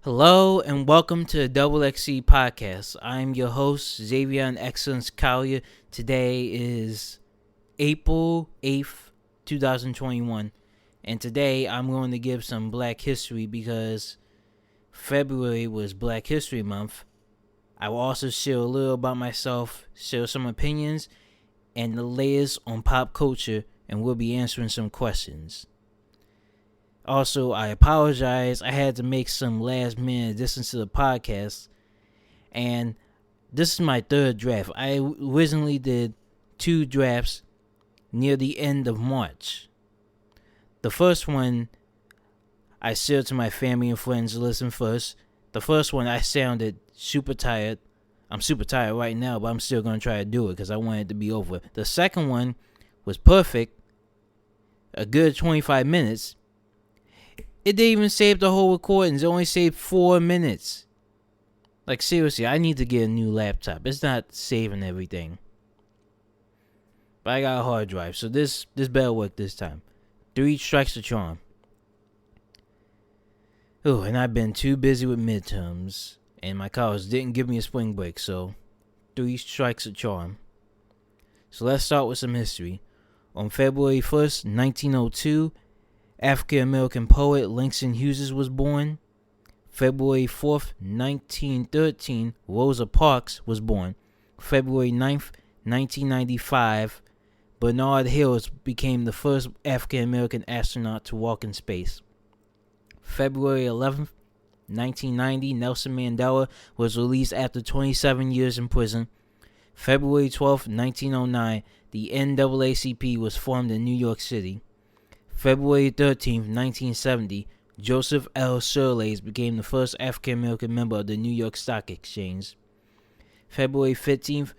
Hello and welcome to the Double XC podcast. I'm your host, Xavier and Excellence Collier. Today is April 8th, 2021. And today I'm going to give some Black history because February was Black History Month. I will also share a little about myself, share some opinions, and the latest on pop culture, and we'll be answering some questions. Also, I apologize. I had to make some last minute additions to the podcast. And this is my third draft. I originally did 2 drafts near the end of March. The first one I shared to my family and friends to listen first. The first one I sounded super tired. I'm super tired right now, but I'm still going to try to do it because I want it to be over. The second one was perfect. A good 25 minutes. It didn't even save the whole recordings. It only saved 4 minutes. Like, seriously, I need to get a new laptop. It's not saving everything. But I got a hard drive, so this better work this time. 3 strikes the charm. Oh, and I've been too busy with midterms. And my college didn't give me a spring break, so 3 strikes the charm. So let's start with some history. On February 1st, 1902, African-American poet Langston Hughes was born. February 4th, 1913, Rosa Parks was born. February 9th, 1995, Bernard Hills became the first African-American astronaut to walk in space. February 11th, 1990, Nelson Mandela was released after 27 years in prison. February 12th, 1909, the NAACP was formed in New York City. February 13th, 1970, Joseph L. Shirley became the first African-American member of the New York Stock Exchange. February 15th,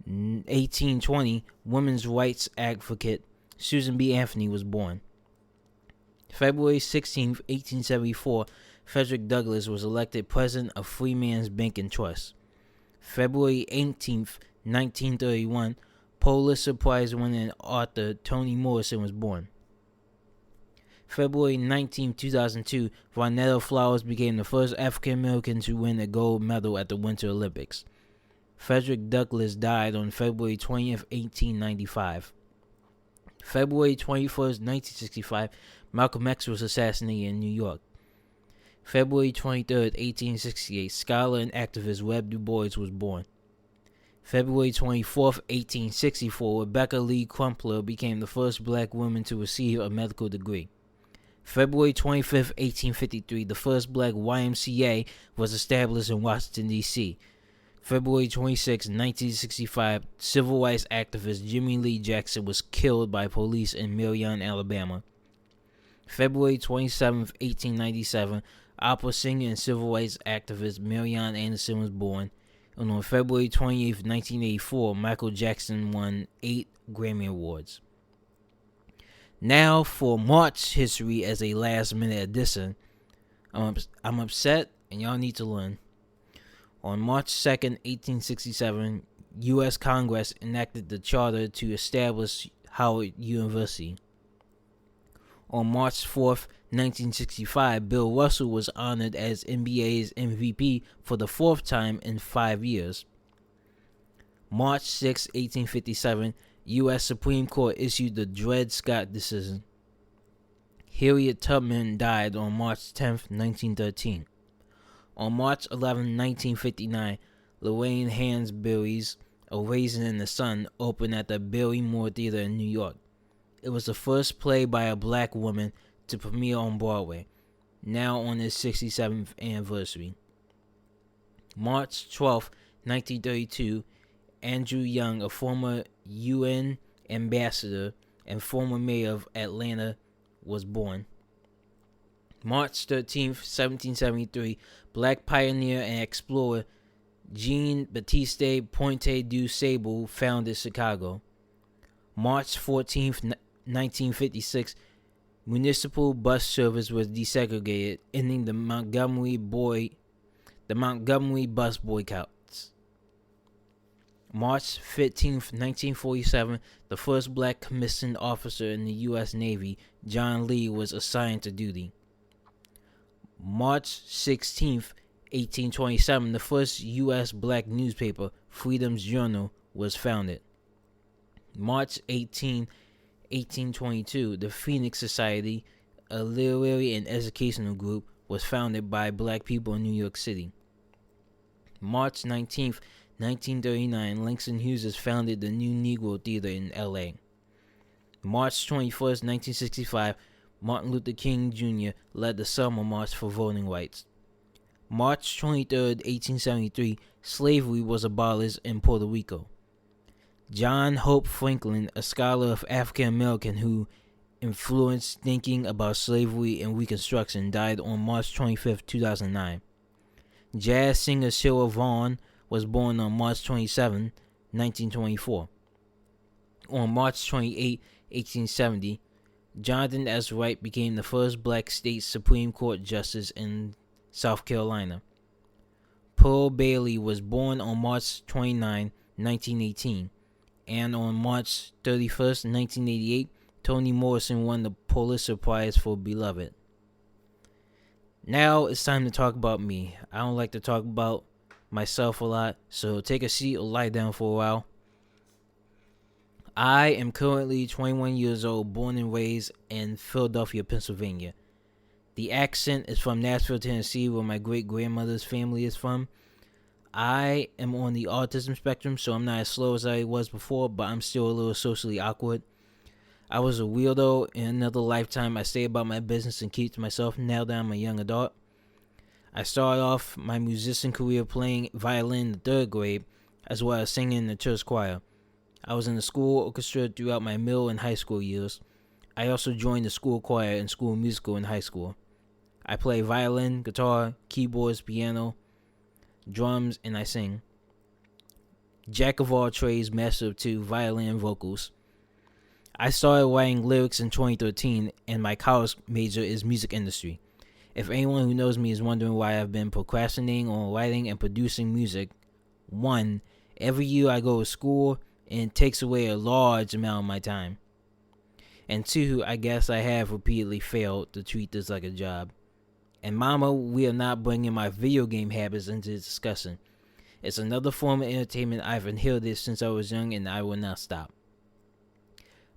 1820, women's rights advocate Susan B. Anthony was born. February 16th, 1874, Frederick Douglass was elected president of Freeman's Bank and Trust. February 18th, 1931, Pulitzer Prize-winning author Toni Morrison was born. February 19, 2002, Vonetta Flowers became the first African-American to win a gold medal at the Winter Olympics. Frederick Douglass died on February 20th, 1895. February 21st, 1965, Malcolm X was assassinated in New York. February 23rd, 1868, scholar and activist Webb Du Bois was born. February 24th, 1864, Rebecca Lee Crumpler became the first black woman to receive a medical degree. February 25th, 1853, the first black YMCA was established in Washington, D.C. February 26, 1965, civil rights activist Jimmy Lee Jackson was killed by police in Marion, Alabama. February 27, 1897, opera singer and civil rights activist Marion Anderson was born. And on February 28, 1984, Michael Jackson won 8 Grammy Awards. Now for March history as a last-minute addition. I'm upset, and y'all need to learn. On March 2nd, 1867, U.S. Congress enacted the charter to establish Howard University. On March 4th, 1965, Bill Russell was honored as NBA's MVP for the 4th time in 5 years. March 6, 1857, U.S. Supreme Court issued the Dred Scott decision. Harriet Tubman died on March 10, 1913. On March 11, 1959, Lorraine Hansberry's A Raisin in the Sun opened at the Barrymore Theater in New York. It was the first play by a black woman to premiere on Broadway, now on its 67th anniversary. March 12, 1932, Andrew Young, a former UN ambassador and former mayor of Atlanta, was born. March 13, 1773, black pioneer and explorer Jean-Baptiste Pointe du Sable founded Chicago. March 14, 1956, municipal bus service was desegregated, ending the Montgomery bus boycott. March 15, 1947, the first black commissioned officer in the U.S. Navy, John Lee, was assigned to duty. March 16th, 1827, the first U.S. black newspaper, Freedom's Journal, was founded. March 18, 1822, the Phoenix Society, a literary and educational group, was founded by black people in New York City. March 19th, 1939, Langston Hughes founded the New Negro Theater in L.A. March 21st, 1965, Martin Luther King Jr. led the Selma March for voting rights. March 23rd, 1873, slavery was abolished in Puerto Rico. John Hope Franklin, a scholar of African American who influenced thinking about slavery and Reconstruction, died on March 25th, 2009. Jazz singer Sheila Vaughn was born on March 27, 1924. On March 28, 1870, Jonathan S. Wright became the first black state Supreme Court justice in South Carolina. Pearl Bailey was born on March 29, 1918, and on March 31st, 1988, Toni Morrison won the Pulitzer Prize for Beloved. Now it's time to talk about me. I don't like to talk about myself a lot, so take a seat or lie down for a while. I am currently 21 years old, born and raised in Philadelphia, Pennsylvania. The accent is from Nashville, Tennessee, where my great-grandmother's family is from. I am on the autism spectrum, so I'm not as slow as I was before, but I'm still a little socially awkward. I was a weirdo in another lifetime. I stay about my business and keep to myself now that I'm a young adult. I started off my musician career playing violin in the 3rd grade, as well as singing in the church choir. I was in the school orchestra throughout my middle and high school years. I also joined the school choir and school musical in high school. I play violin, guitar, keyboards, piano, drums, and I sing. Jack of all trades, master of two, violin and vocals. I started writing lyrics in 2013, and my college major is music industry. If anyone who knows me is wondering why I've been procrastinating on writing and producing music, 1, every year I go to school, and it takes away a large amount of my time. And 2, I guess I have repeatedly failed to treat this like a job. And mama, we are not bringing my video game habits into this discussion. It's another form of entertainment I've inherited since I was young, and I will not stop.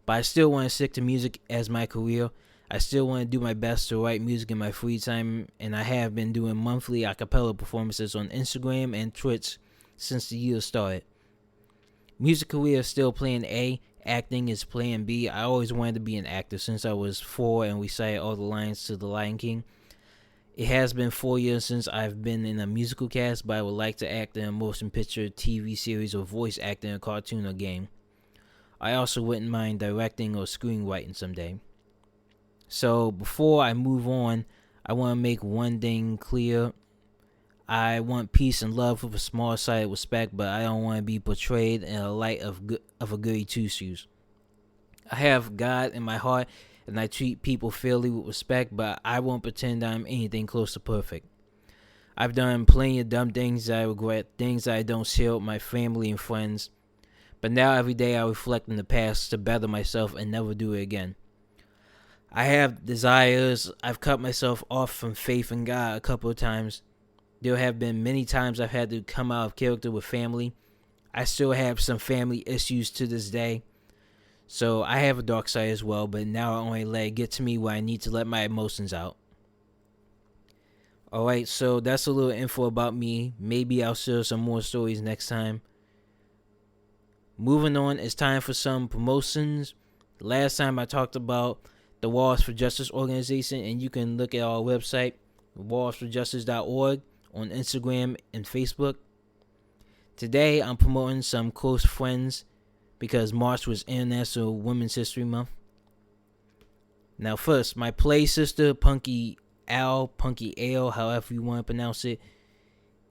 But I still want to stick to music as my career. I still want to do my best to write music in my free time, and I have been doing monthly a cappella performances on Instagram and Twitch since the year started. Music career is still plan A, acting is plan B. I always wanted to be an actor since I was 4 and recited all the lines to The Lion King. It has been 4 years since I've been in a musical cast, but I would like to act in a motion picture, TV series, or voice act in a cartoon or game. I also wouldn't mind directing or screenwriting someday. So before I move on, I want to make one thing clear. I want peace and love with a small side of respect, but I don't want to be portrayed in a light of a goody two-shoes. I have God in my heart, and I treat people fairly with respect, but I won't pretend I'm anything close to perfect. I've done plenty of dumb things that I regret, things that I don't share with my family and friends, but now every day I reflect on the past to better myself and never do it again. I have desires. I've cut myself off from faith in God a couple of times. There have been many times I've had to come out of character with family. I still have some family issues to this day. So I have a dark side as well, but now I only let it get to me where I need to let my emotions out. Alright, so that's a little info about me. Maybe I'll share some more stories next time. Moving on, it's time for some promotions. Last time I talked about the Walls for Justice organization, and you can look at our website, wallsforjustice.org, on Instagram and Facebook. Today, I'm promoting some close friends because March was International Women's History Month. Now first, my play sister, Punky Al, Punky Ale, however you want to pronounce it.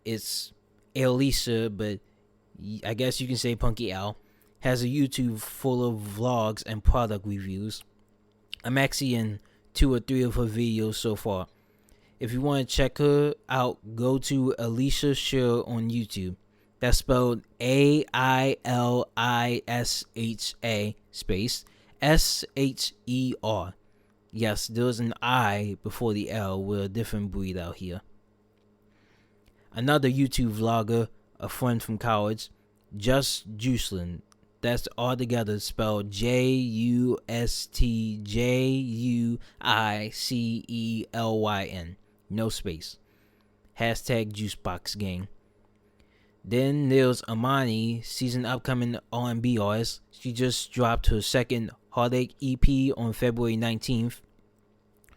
It's Elisa, but I guess you can say Punky Al, has a YouTube full of vlogs and product reviews. I'm actually in 2 or 3 of her videos so far. If you want to check her out, go to Alicia Sher on YouTube. That's spelled AILISHA space SHER. Yes, there's an I before the L. We're a different breed out here. Another YouTube vlogger, a friend from college, Just Juicelyn. That's all together spelled JUSTJUICELYN. No space. Hashtag JuiceBoxGang. Then there's Amani, season upcoming R&B artist. She just dropped her second Heartache EP on February 19th.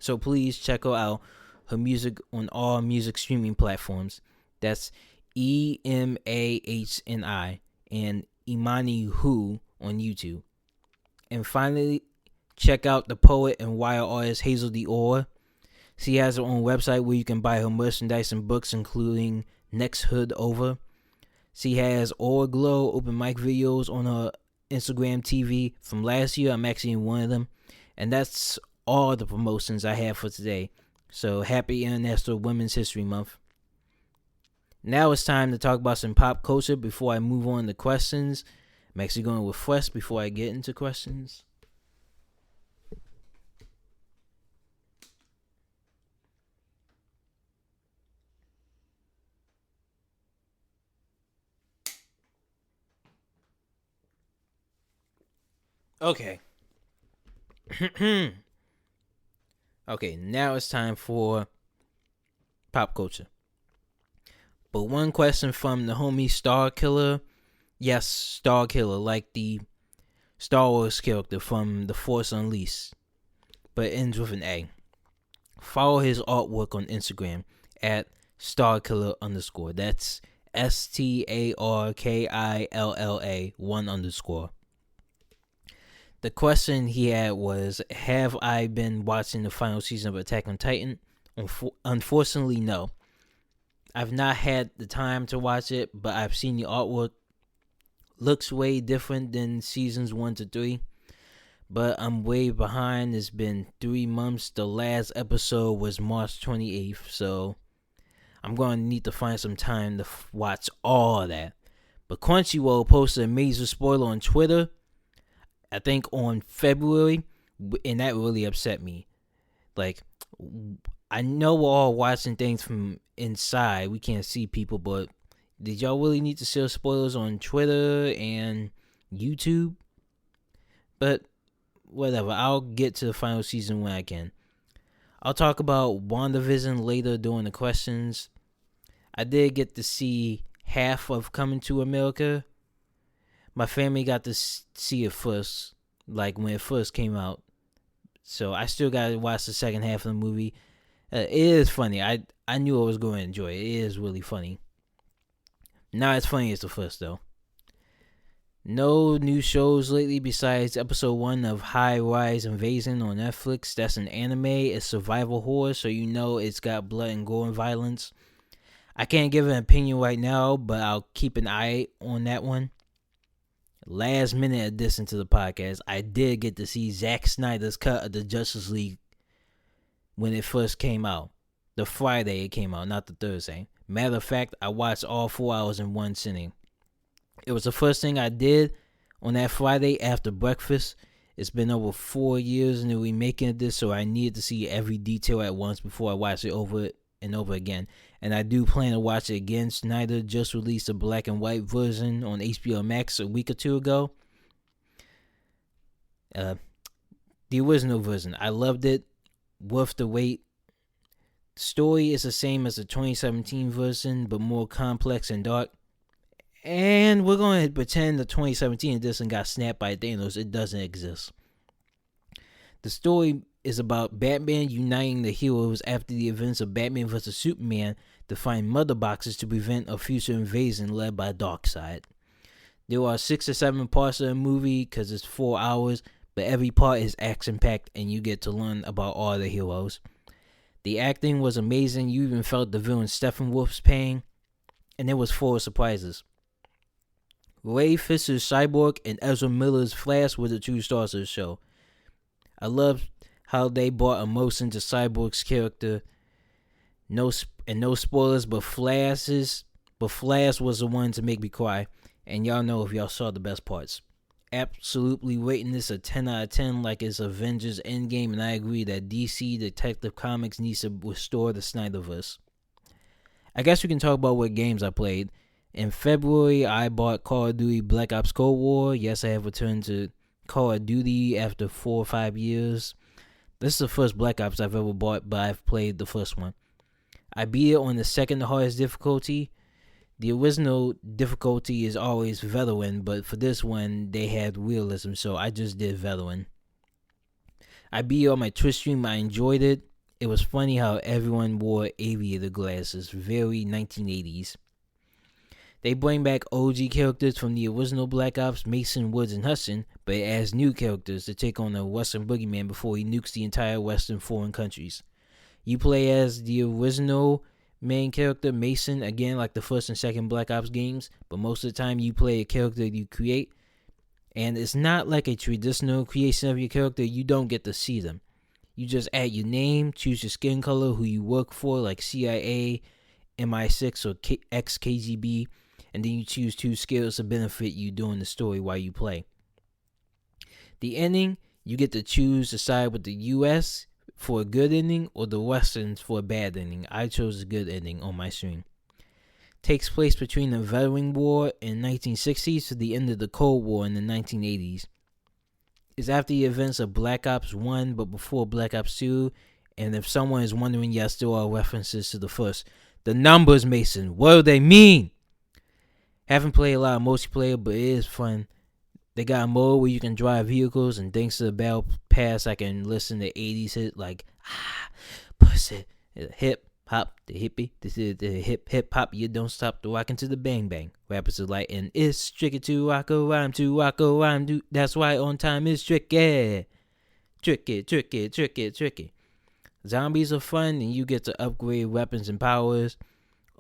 So please check her out. Her music on all music streaming platforms. That's EMAHNI and Imani Who on YouTube. And finally, check out the poet and wire artist Hazel Dior. She has her own website where you can buy her merchandise and books, including Next Hood Over. She has Aura Glow open mic videos on her Instagram TV from last year. I'm actually in one of them. And that's all the promotions I have for today. So happy International Women's History Month. Now it's time to talk about some pop culture before I move on to questions. I'm actually going to refresh before I get into questions. Okay. Okay, now it's time for pop culture. But one question from the homie Star Killer. Yes, Star Killer, like the Star Wars character from The Force Unleashed, but ends with an A. Follow his artwork on Instagram at StarKiller_. That's StarKilla 1_. The question he had was, have I been watching the final season of Attack on Titan? Unfortunately, no. I've not had the time to watch it, but I've seen the artwork. Looks way different than seasons 1 to 3, but I'm way behind. It's been 3 months. The last episode was March 28th, so I'm going to need to find some time to watch all of that. But Crunchyroll posted a major spoiler on Twitter, I think on February, and that really upset me. Like, I know we're all watching things from inside. We can't see people, but did y'all really need to share spoilers on Twitter and YouTube? But whatever, I'll get to the final season when I can. I'll talk about WandaVision later during the questions. I did get to see half of Coming to America. My family got to see it first, like when it first came out. So I still got to watch the second half of the movie. It is funny. I knew I was going to enjoy it. It is really funny. Not as funny as the first, though. No new shows lately besides episode 1 of High Rise Invasion on Netflix. That's an anime. It's survival horror, so you know it's got blood and gore and violence. I can't give an opinion right now, but I'll keep an eye on that one. Last minute addition to the podcast, I did get to see Zack Snyder's cut of the Justice League when it first came out. The Friday it came out, not the Thursday. Matter of fact, I watched all 4 hours in one sitting. It was the first thing I did on that Friday after breakfast. It's been over 4 years in the remaking of this, so I needed to see every detail at once before I watch it over and over again. And I do plan to watch it again. Snyder just released a black and white version on HBO Max a week or two ago. The original version, I loved it. Worth the wait. The story is the same as the 2017 version, but more complex and dark. And we're going to pretend the 2017 edition got snapped by Thanos. It doesn't exist. The story is about Batman uniting the heroes after the events of Batman vs. Superman to find mother boxes to prevent a future invasion led by Darkseid. There are 6 or 7 parts of the movie because it's 4 hours, but every part is action-packed and you get to learn about all the heroes. The acting was amazing. You even felt the villain Steppenwolf's pain, and it was full of surprises. Ray Fisher's Cyborg and Ezra Miller's Flash were the 2 stars of the show. I loved how they brought emotion to Cyborg's character. No spoilers, but Flash was the one to make me cry. And y'all know if y'all saw the best parts. absolutely rating this a 10 out of 10 like it's Avengers Endgame, and I agree that DC Detective Comics needs to restore the Snyderverse. I guess we can talk about what games I played. In February, I bought Call of Duty Black Ops Cold War. Yes, I have returned to Call of Duty after 4 or 5 years. This is the first Black Ops I've ever bought, but I've played the first one. I beat it on the second hardest difficulty. The original difficulty is always veteran, but for this one, they had realism, so I just did veteran. I beat it on my Twitch stream. I enjoyed it. It was funny how everyone wore aviator glasses, very 1980s. They bring back OG characters from the original Black Ops, Mason, Woods, and Hudson, but it adds new characters to take on the Western Boogeyman before he nukes the entire Western foreign countries. You play as the original main character, Mason, again like the first and second Black Ops games, but most of the time you play a character you create, and it's not like a traditional creation of your character. You don't get to see them. You just add your name, choose your skin color, who you work for, like CIA, MI6, or ex-KGB, and then you choose 2 skills to benefit you during the story while you play. The ending, you get to choose to side with the US for a good ending or the Westerns for a bad ending. I chose a good ending on my stream. Takes place between the Veteran War in 1960s to the end of the Cold War in the 1980s. It's after the events of Black Ops 1 but before Black Ops 2, and if someone is wondering, yes, there are references to the first. The numbers, Mason, what do they mean? Haven't played a lot of multiplayer, but it is fun. They got a mode where you can drive vehicles, and thanks to the Battle Pass, I can listen to 80s hits like, pussy, hip hop, the hippie, this is the hip hop, you don't stop the rockin' to the bang bang. Rappers are like, and it's tricky to rock a rhyme, dude. That's why on time is tricky. Tricky. Zombies are fun, and you get to upgrade weapons and powers.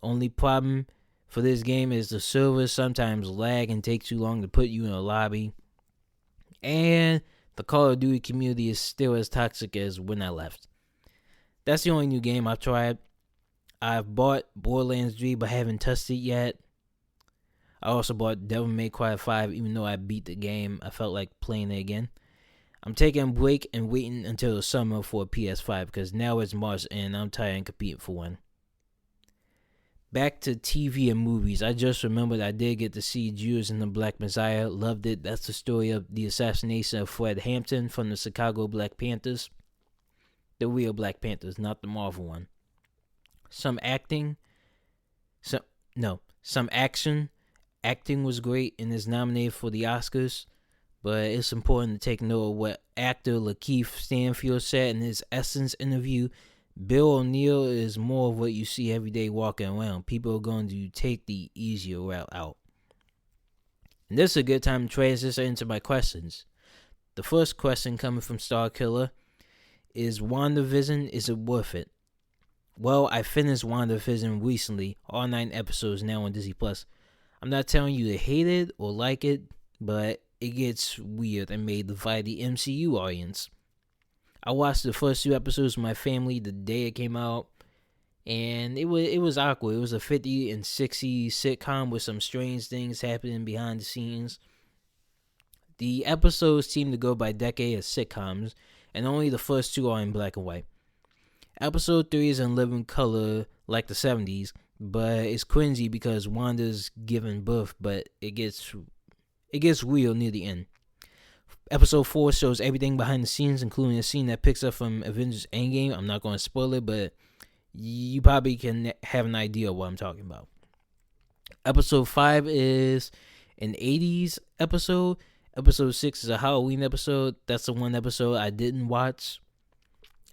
Only problem for this game is the servers sometimes lag and take too long to put you in a lobby. And the Call of Duty community is still as toxic as when I left. That's the only new game I've tried. I've bought Borderlands 3 but haven't touched it yet. I also bought Devil May Cry 5 even though I beat the game. I felt like playing it again. I'm taking a break and waiting until the summer for a PS5 because now it's March and I'm tired of competing for one. Back to TV and movies. I just remembered I did get to see Judas and the Black Messiah. Loved it. That's the story of the assassination of Fred Hampton from the Chicago Black Panthers. The real Black Panthers, not the Marvel one. Some action. Acting was great and is nominated for the Oscars. But it's important to take note of what actor Lakeith Stanfield said in his Essence interview. Bill O'Neill is more of what you see every day walking around. People are going to take the easier route out. And this is a good time to transition into my questions. The first question coming from Star Killer is WandaVision, is it worth it? Well, I finished WandaVision recently, all 9 episodes now on Disney+. I'm not telling you to hate it or like it, but it gets weird and made via the MCU audience. I watched the first 2 episodes with my family the day it came out, and it was awkward. It was a 50 and 60 sitcom with some strange things happening behind the scenes. The episodes seem to go by decade as sitcoms, and only the first 2 are in black and white. Episode 3 is in living color like the 70s, but it's cringy because Wanda's giving birth, but it gets real near the end. Episode 4 shows everything behind the scenes, including a scene that picks up from Avengers Endgame. I'm not going to spoil it, but you probably can have an idea of what I'm talking about. Episode 5 is an 80s episode. Episode 6 is a Halloween episode. That's the one episode I didn't watch.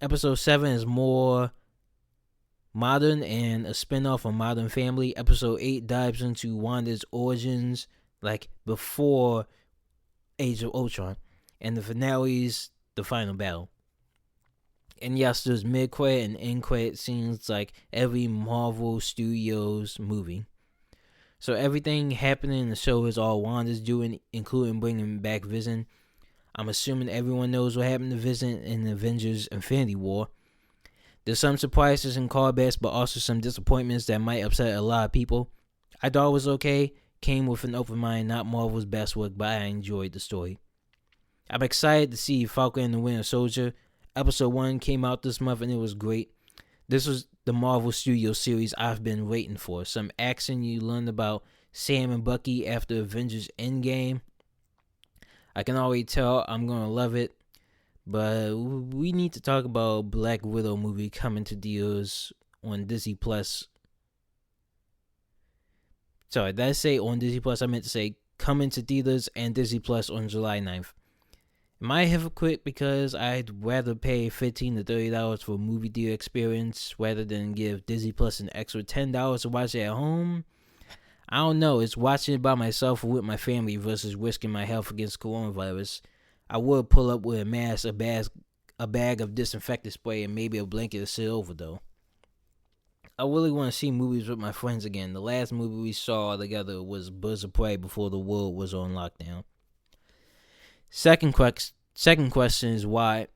Episode 7 is more modern and a spinoff of Modern Family. Episode 8 dives into Wanda's origins, like before Age of Ultron. And the finale's the final battle. And yes, there's mid-credit and end-credit scenes like every Marvel Studios movie. So everything happening in the show is all Wanda's doing, including bringing back Vision. I'm assuming everyone knows what happened to Vision in Avengers Infinity War. There's some surprises and callbacks, but also some disappointments that might upset a lot of people. I thought it was okay. came with an open mind, not Marvel's best work, but I enjoyed the story. I'm excited to see Falcon and the Winter Soldier. Episode 1 came out this month and it was great. This was the Marvel Studios series I've been waiting for. Some action, you learned about Sam and Bucky after Avengers Endgame. I can already tell I'm going to love it. But we need to talk about Black Widow movie coming to theaters on Disney Plus. Sorry, did I say on Disney Plus? I meant to say coming to theaters and Disney Plus on July 9th. Am I a hypocrite because I'd rather pay $15 to $30 for a movie theater experience rather than give Disney Plus an extra $10 to watch it at home? I don't know. It's watching it by myself or with my family versus risking my health against coronavirus. I would pull up with a mask, a bag of disinfectant spray, and maybe a blanket to sit over, though. I really want to see movies with my friends again. The last movie we saw together was Birds of Prey before the world was on lockdown. Second question is why.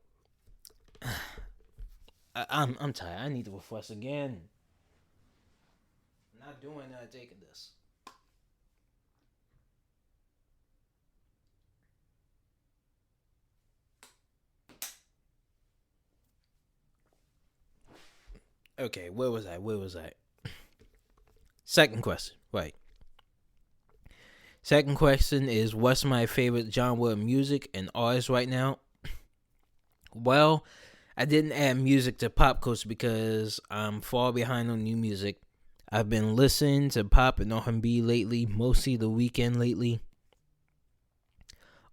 I'm tired. I need to refresh again. I'm not doing that. Taking this. Okay, where was I? Second question, right. Second question is, what's my favorite genre of music and artist right now? Well, I didn't add music to pop culture because I'm far behind on new music. I've been listening to pop and R&B lately, mostly The Weeknd lately.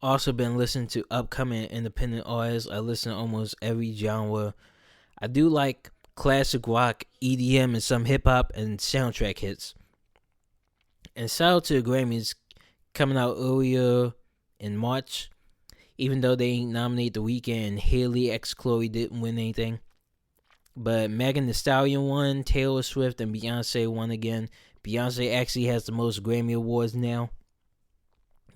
Also been listening to upcoming independent artists. I listen to almost every genre. I do like classic rock, EDM, and some hip-hop and soundtrack hits. And shout out to the Grammys coming out earlier in March. Even though they ain't nominated The Weeknd and Haley x Chloe didn't win anything. But Megan Thee Stallion won, Taylor Swift and Beyonce won again. Beyonce actually has the most Grammy Awards now.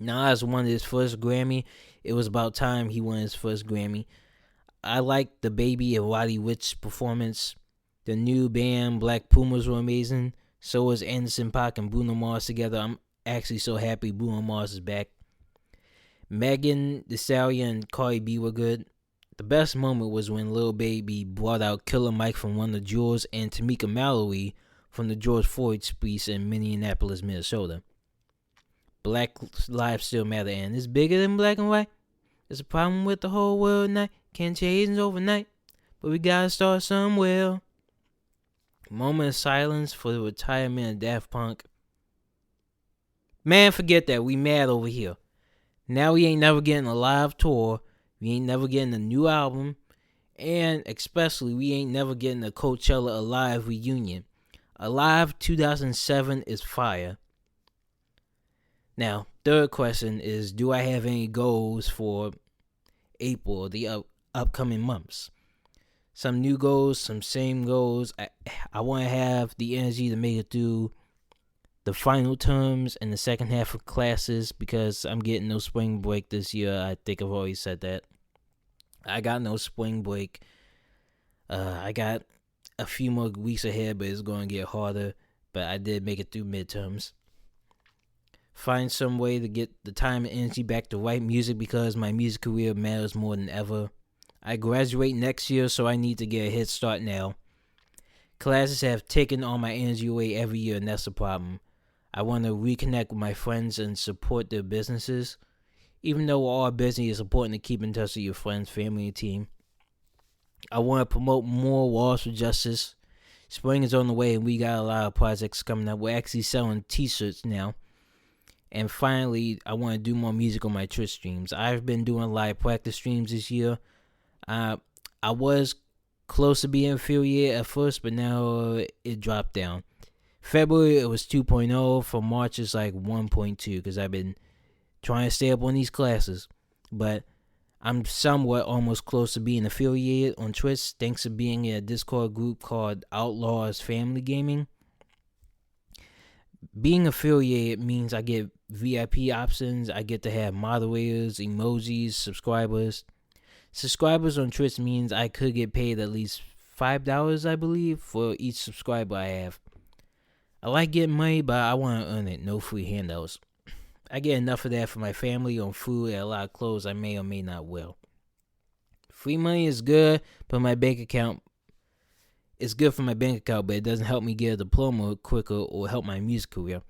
Nas won his first Grammy. It was about time he won his first Grammy. I liked the Baby and Roddy Ricch performance. The new band Black Pumas were amazing. So was Anderson .Paak and Bruno Mars together. I'm actually so happy Bruno Mars is back. Megan Thee Stallion and Cardi B were good. The best moment was when Lil Baby brought out Killer Mike from One of the Jewels and Tamika Mallory from the George Floyd speech in Minneapolis, Minnesota. Black lives still matter, and it's bigger than black and white. It's a problem with the whole world now. Can't change overnight, but we gotta start somewhere. Moment of silence for the retirement of Daft Punk. Man, forget that. We mad over here. Now we ain't never getting a live tour. We ain't never getting a new album. And especially, we ain't never getting a Coachella Alive reunion. Alive 2007 is fire. Now, third question is, do I have any goals for April, the upcoming months? Some new goals, some same goals. I want to have the energy to make it through the final terms and the second half of classes because I'm getting no spring break this year. I think I've already said that. I got no spring break. I got a few more weeks ahead, but it's going to get harder. But I did make it through midterms. Find some way to get the time and energy back to write music because my music career matters more than ever. I graduate next year, so I need to get a head start now. Classes have taken all my energy away every year, and that's the problem. I want to reconnect with my friends and support their businesses. Even though we're all busy, it's important to keep in touch with your friends, family, and team. I want to promote more Walls for Justice. Spring is on the way, and we got a lot of projects coming up. We're actually selling t-shirts now. And finally, I want to do more music on my Twitch streams. I've been doing live practice streams this year. I was close to being affiliated at first, but now it dropped down. February, it was 2.0. For March, it's like 1.2 because I've been trying to stay up on these classes. But I'm somewhat almost close to being affiliated on Twitch thanks to being in a Discord group called Outlaws Family Gaming. Being affiliated means I get VIP options. I get to have moderators, emojis, subscribers. Subscribers on Twitch means I could get paid at least $5, I believe, for each subscriber I have. I like getting money, but I want to earn it. No free handouts. I get enough of that for my family on food and a lot of clothes I may or may not wear. Free money is good, but my bank account is good for my bank account, but it doesn't help me get a diploma quicker or help my music career.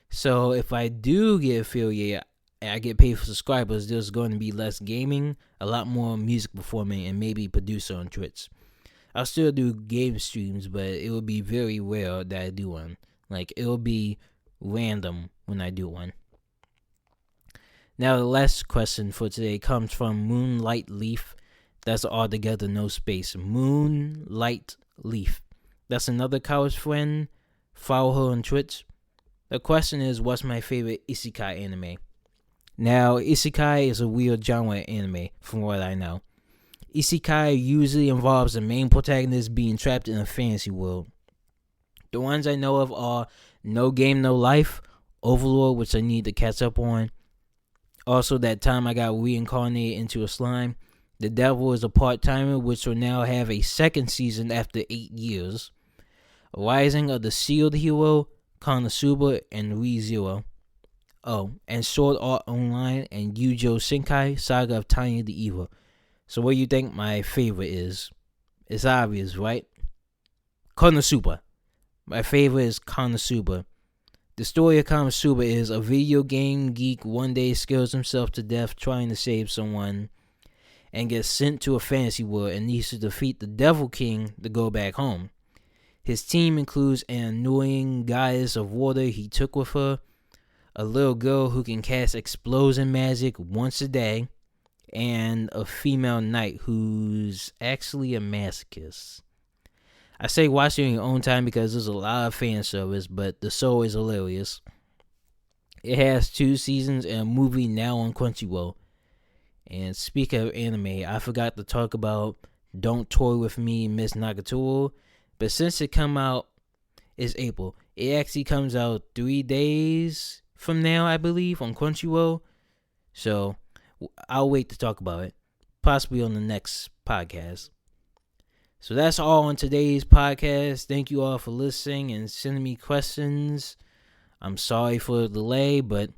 So if I do get affiliated and I get paid for subscribers, there's going to be less gaming, a lot more music performing, and maybe producer on Twitch. I'll still do game streams, but it will be very rare that I do one. Like, it'll be random when I do one. Now, the last question for today comes from Moonlight Leaf. That's all together, no space. Moonlight Leaf. That's another college friend. Follow her on Twitch. The question is, what's my favorite isekai anime? Now, isekai is a weird genre anime, from what I know. Isekai usually involves the main protagonist being trapped in a fantasy world. The ones I know of are No Game, No Life, Overlord, which I need to catch up on. Also, that time I got reincarnated into a slime. The Devil is a part-timer, which will now have a second season after 8 years. Rising of the Sealed Hero, Konosuba, and ReZero. Oh, and Sword Art Online and Yujo Senkai Saga of Tanya the Evil. So what do you think my favorite is? It's obvious, right? Konosuba. My favorite is Konosuba. The story of Konosuba is a video game geek one day scares himself to death trying to save someone and gets sent to a fantasy world and needs to defeat the Devil King to go back home. His team includes an annoying goddess of water he took with her, a little girl who can cast explosion magic once a day, and a female knight who's actually a masochist. I say watch it in your own time because there's a lot of fan service, but the show is hilarious. It has 2 seasons and a movie now on Crunchyroll. And speaking of anime, I forgot to talk about Don't Toy With Me, Miss Nagatoro. But since it come out, it's April. It actually comes out 3 days from now, I believe, on Crunchyroll. So I'll wait to talk about it, possibly on the next podcast. So that's all on today's podcast. Thank you all for listening and sending me questions. I'm sorry for the delay, but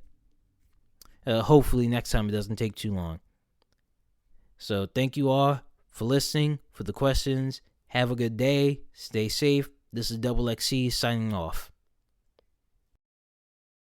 hopefully next time it doesn't take too long. So thank you all for listening, for the questions. Have a good day. Stay safe. This is Double XC signing off.